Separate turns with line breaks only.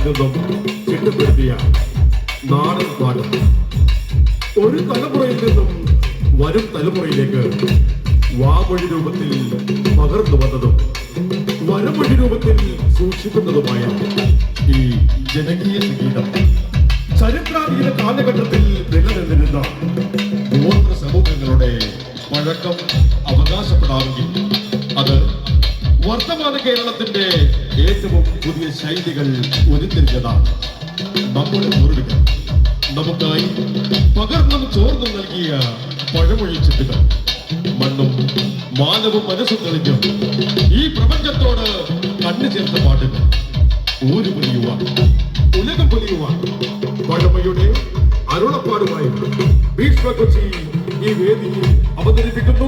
നിന്നും ചിട്ടപ്പെടുത്തിയ നാടൻ പാട്ട് ഒരു തലമുറയിൽ നിന്നും വരും തലമുറയിലേക്ക് വാമൊഴി രൂപത്തിൽ പകർന്നു വന്നതും വരമൊഴി രൂപത്തിൽ സൂക്ഷിക്കുന്നതുമായ ഈ ജനകീയ സംഗീതം ചരിത്രാതീത കാലഘട്ടത്തിൽ നിലനിന്നിരുന്ന ഗോത്ര സമൂഹങ്ങളുടെ പഴക്കം അവകാശപ്പെടാമെങ്കിൽ അത് വർത്തമാന കേരളത്തിന്റെ ഏറ്റവും പുതിയ ശൈലികൾ ഉരുത്തിരിഞ്ഞതാണ്. നമ്മുടെ പൂർവികർ നമുക്കായി പകർന്നും ചോർന്നും നൽകിയ പഴമൊഴി ചിട്ടുകൾ മണ്ണും മാനവും മനസ്സും തെളിഞ്ഞ് ഈ പ്രപഞ്ചത്തോട് കണ്ണു ചേർത്ത പാട്ടുകൾ ഊരു പൊലിയുവാൻ ഉലകം പൊലിയുവാൻ പഴമയുടെ അരുളപ്പാടുമായി ഭീഷ്മ കൊച്ചി ഈ വേദിയിൽ അവതരിപ്പിക്കുന്നു.